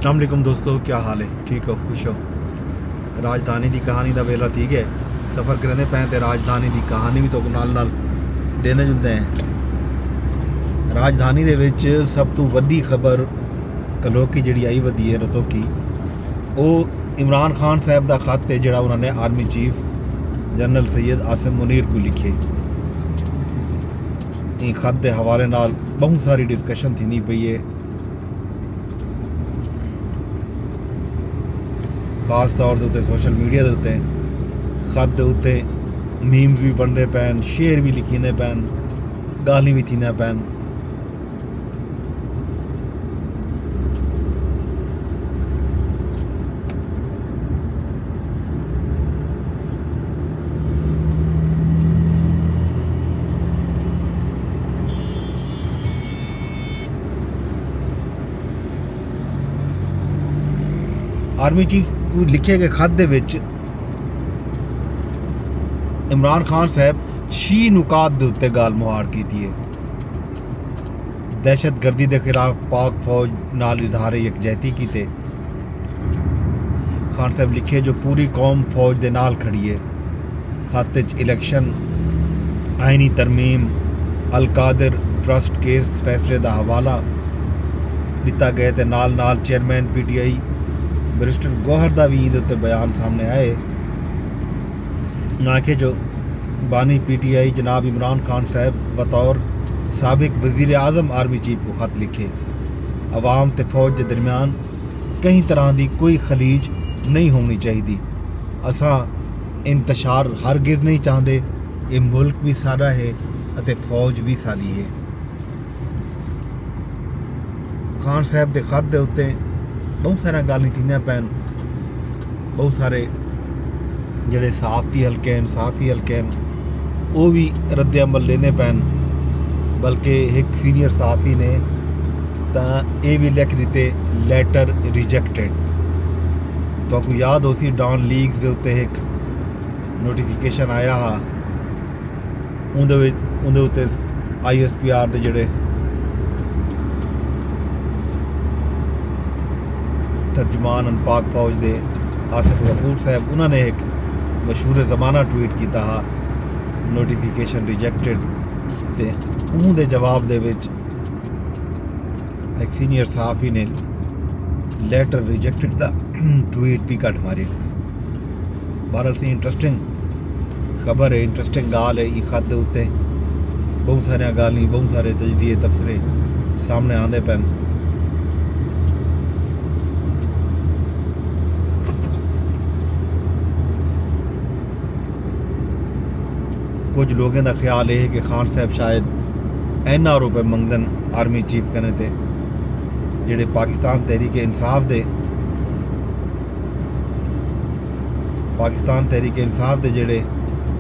अस्सलाम वालेकुम दोस्तों, क्या हाल है? ठीक हो, खुश हो? राजधानी दी कहानी का वेला ठीक है। सफ़र करने पे तो राजधानी की कहानी भी तो नाल नाल देने जुलते हैं। राजधानी दे विच सब तो वड्डी खबर कलोकी जिहड़ी आई वधी है रतों की, वो इमरान खान साहब का खत है जिहड़ा उन्होंने army chief general Syed Asim Munir को लिखे। इन खत के हवाले नाल बहुत सारी डिस्कशन थी पई है। खास तौर के उत्ते सोशल मीडिया के उत्ते खत के उत्ते मीम्स भी बनते पैन, शेर भी लिखींदे पैन, गाली भी थींदा पैन। आर्मी चीफ को लिखे गए खत दे विच इमरान खान साहब 6 नुकात के उत्ते गाल मुहार की है। दहशत गर्दी के खिलाफ पाक फौज नाल इजहार यकजहती की थे। खान साहब लिखे जो पूरी कौम फौज के नाल खड़ी है। खत च इलैक्शन, आइनी तरमीम, अल कादिर ट्रस्ट केस फैसले का हवाला दिता गया तो नाल नाल चेयरमैन PTI बैरिस्टर गौहर का भी ये बयान सामने आए। आखे जो बानी PTI जनाब इमरान खान साहब बतौर साबिक वज़ीर आज़म आर्मी चीफ को खत लिखे। अवाम ते फौज के दरमियान कई तरह की कोई खलीज नहीं होनी चाहिए। असा इंतशार हरगिज़ नहीं चाहते। ये मुल्क भी साड़ा है अते फौज भी साड़ी है। खान साहब के खत के उत्ते बहुत सारा गाली थींदियां पैन। बहुत सारे जिहड़े सहाफ़ती हल्के हैं, सहाफ़ी हल्के हैं, वो भी रद्द अमल लेने पैन। बल्कि एक सीनियर सहाफ़ी ने तो ये भी लिख दिते लैटर रिजैक्टेड। तो आपको याद हो सी डॉन लीग्स के उत्ते एक नोटिफिकेशन आया हा, उहदे उत्ते ISPR के जिहड़े तर्जुमान पाक फौज के आसिफ गफूर साहब उन्होंने एक मशहूर ज़माना ट्वीट किया हा नोटिफिकेशन रिजैक्टेड। तो उनके जवाब दे विच एक सीनियर सहाफ़ी ने लैटर रिजैक्टेड का ट्वीट भी कट मारे। बहरहाल से इंटरेस्टिंग खबर है, इंटरेस्टिंग गाल है। ये खत के उत्ते बहुत सारिया गाली, बहुत सारे तजदिए तबसरे सामने आते पैन। कुछ लोगों का ख्याल है कि खान साहब शायद इन्ना रुपए मंगदन आर्मी चीफ कने ते जिहड़े पाकिस्तान तहरीक इंसाफ दे जिहड़े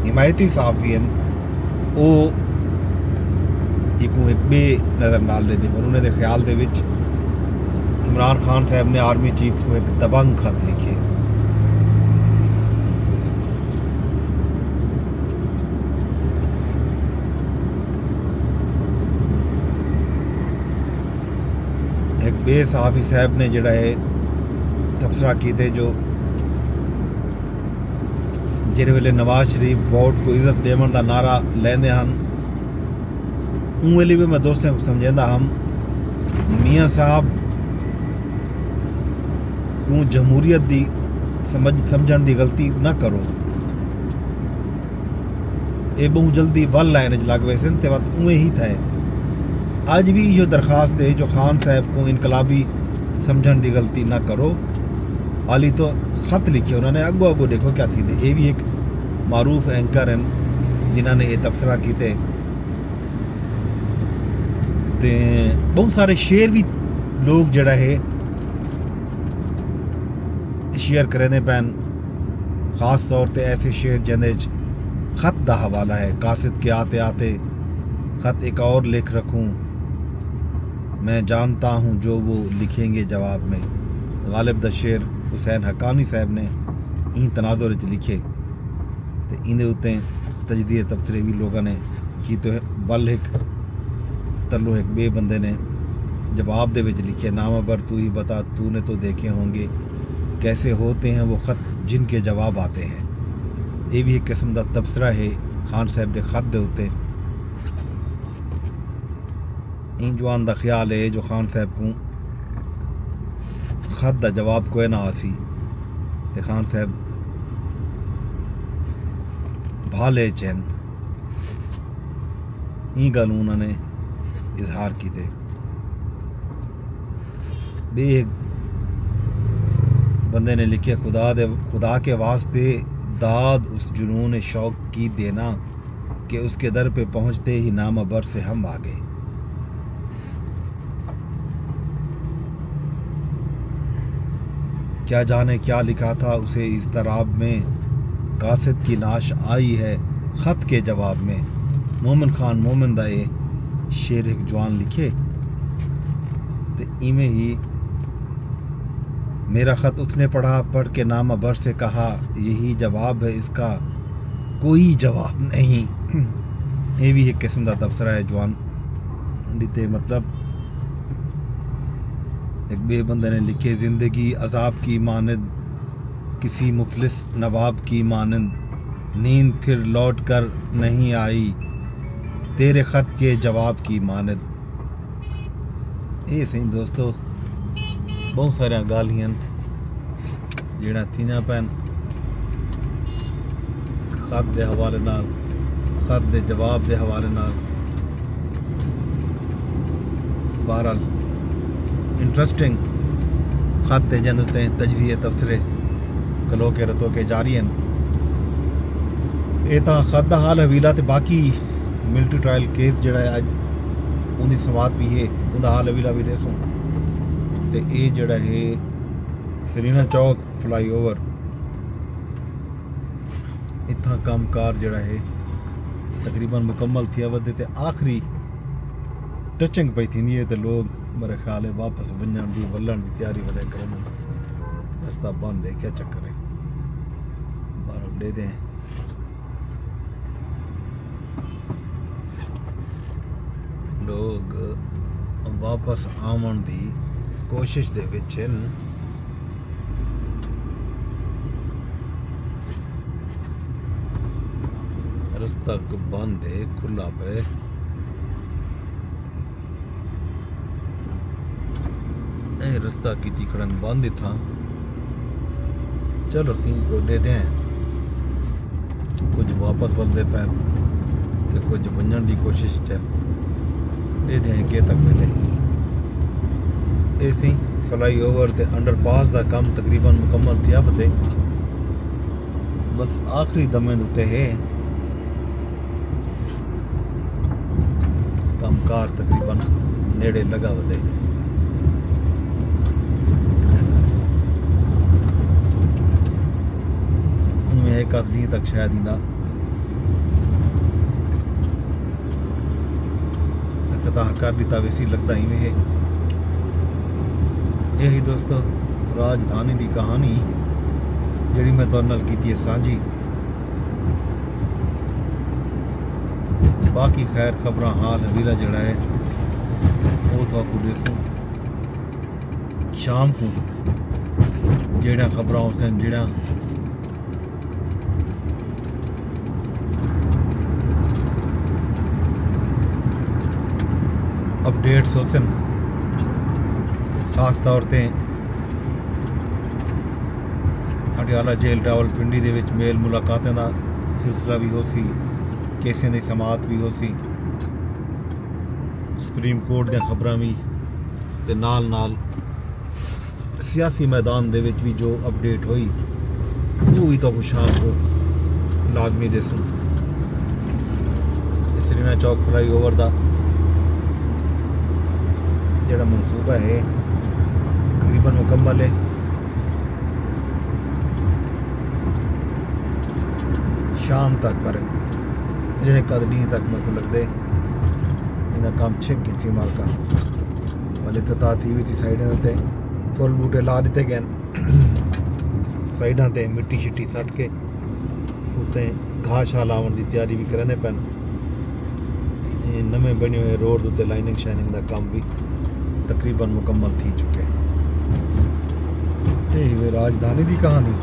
हिमायती सहाफ़ी हैं वो एक बे नज़र नाल लेंदे। पर उन्होंने ख्याल दे विच इमरान खान साहब ने आर्मी चीफ को एक दबंग खत लिखे। एक बे सहाफ़ी साहब ने जिहड़ा है तबसरा कीते जो जिहड़े वेले नवाज शरीफ वोट को इज्जत देवन का नारा लेंदे हैं, उन वेले भी मैं दोस्तों को समझाता हम मियाँ साहब को जमहूरीयत की समझण की गलती ना करो। ये बहुत जल्दी वल लाइन लग वैसे तो बात उवें ही था। आज भी यो दरख्वास्त है जो खान साहब को इनकलाबी समझण की गलती ना करो। हाली तो खत लिखे उन्होंने अगो देखो क्या थी। ये भी एक मारूफ एंकर हैं जिन्होंने ये तबसरा किए। ते बहुत सारे शेर भी लोग जड़ा है शेयर करें पैन। खास तौर पर ऐसे शेर जिंदे खत का हवाला है। कासिद के आते आते खत एक और लिख रखूँ, मैं जानता हूँ जो वो लिखेंगे जवाब में। गालिब द शेर हुसैन हक्कानी साहब ने इन तनाजुर लिखे। तो इन्हें उत्ते तजदिए तबसरे भी लोगों ने की। तो वल एक तलो एक बे बंदे ने जवाब दे विच लिखे नामवर तू ही बता तूने तो देखे होंगे कैसे होते हैं वो ख़त जिनके जवाब आते हैं। ये भी एक किस्म का तबसरा है खान साहब के खत के उत्ते। इन जवान का ख्याल है जो खान साहब को खत का जवाब कोई ना आसी ते खान साहब भाले चैन ई गल उन्होंने इजहार किए। बे बंदे ने लिखे खुदा के वास्ते दाद उस जुनून शौक की देना कि उसके दर पे पहुंचते ही नामबर से हम आ गए। क्या जाने क्या लिखा था उसे इस तराब में कासिद की नाश आई है ख़त के जवाब में। मोमिन खान मोमिन दाए शेर एक जवान लिखे तो इमें ही मेरा ख़त उसने पढ़ा पढ़ के नामबर से कहा यही जवाब है इसका कोई जवाब नहीं। ये भी एक किस्म का तबसरा है जवान लिते। मतलब एक बे बंदे ने लिखे ज़िंदगी अजाब की मानद किसी मुफलिस नवाब की मानद नींद फिर लौट कर नहीं आई तेरे ख़त के जवाब की मानद। ये सही दोस्तों बहुत सारिया गालियां जिहड़ा थीना पैन खत के हवाले नाल खत के जवाब के हवाले नाल। बहरहाल इंटरेस्टिंग खत जन उत्ते तजज़िये तबसरे कलो के रतो के जारी हैं। ये तो खत का हाल हवीला तो बाकी मिलिट्री ट्रायल केस जोड़ा है अज उनकी समात भी है उनका हाल हवीला भी रेसों तो ये जोड़ा है सरीना चौक फ्लाईओवर इतना कामकार जोड़ा है तकरीबन मुकम्मल थी वधे तो आखिरी टचिंग पई थी है तो लोग मेरे ख्याल है वापस वजन की वलन की तैयारी वधे करें। रास्ता बंद है क्या चक्कर है बारह दे दें। लोग वापस आवन की कोशिश दे विच रास्ता बंद है खुला पे रास्ता की खड़न बंद ही था। चलो सी को दे दें कुछ वापस बलते पैर तो कुछ वजन की कोशिश चल दे दें के तक मिले। इसी फ्लाई ओवर ते अंडरपास का काम तकरीबन मुकम्मल थिया बते बस आखिरी दमे उत्ते है कामकार तकरीबन नेड़े लगा वधे। इनमें एक आदमी तक शायद इंदा इफ्तिताह कर दिता वैसी लगता ही में है। यही दोस्तों राजधानी की कहानी जी मैं तुहाडे नाल कीती है साझी। बाकी खैर खबर हाल हवीला जड़ा है वो तो आपको दसूँ शाम को जेड़ा खबर उस जेड़ा अपडेट्स होसन खास तौर पे पटियाला जेल रावलपिंडी दे विच मेल मुलाकातें का सिलसिला भी हो सी केसें की समात भी हो सी सुप्रीम कोर्ट दी खबरां भी ते नाल नाल सियासी मैदान दे विच भी जो अपडेट हुई वो भी तो शाम को लाजमी दसूँ। सरीना चौक फ्लाई ओवर का जोड़ा मनसूबा है तकरीबन मुकम्मल है। शाम तक पर यह कदनी तक मेरे को लगते इनका काम 6 गिनती माल का वाले इफ्तिताह थी हुई थी। साइडों ते फुल बूटे ला दिते गए साइडों ते मिट्टी शिट्टी सट के उत्ते घाह शाह लावन की तैयारी भी करेंदे पैन। नवे बने हुए रोड उत्ते लाइनिंग शाइनिंग का काम भी तकरीबन मुकम्मल थी चुके। यही वे राजधानी की कहानी।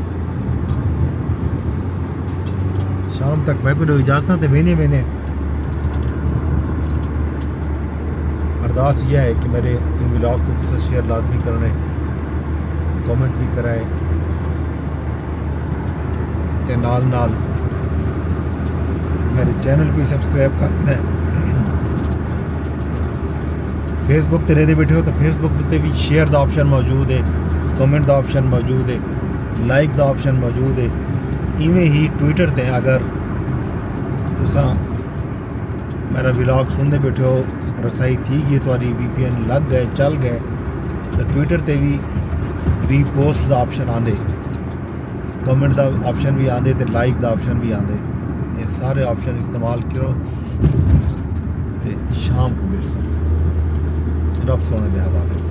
शाम तक मैं कोई इजाजत तो वेने वेने अरदास यह है कि मेरे इन व्लॉग को तुम शेयर लाजमी करने, कमेंट भी कराए ते नाल नाल मेरे चैनल को सब्सक्राइब करना। फेसबुक ते रहते बैठे हो तो फेसबुक उत्ते भी शेयर का ऑप्शन मौजूद है, कमेंट का ऑप्शन मौजूद है, लाइक का ऑप्शन मौजूद है। इवें ही ट्विटर ते अगर तुसा मेरा व्लॉग सुनते बैठे हो, रसाई थी गई तुम्हारी, VPN लग गए चल गए, तो ट्विटर ते भी रीपोस्ट का ऑप्शन आंदे, कमेंट का ऑप्शन भी आंदे ते लाइक का ऑप्शन भी आंदे। ये सारे ऑप्शन इस्तेमाल करो तो शाम को मिल सकते। रब सोने दे हवाले।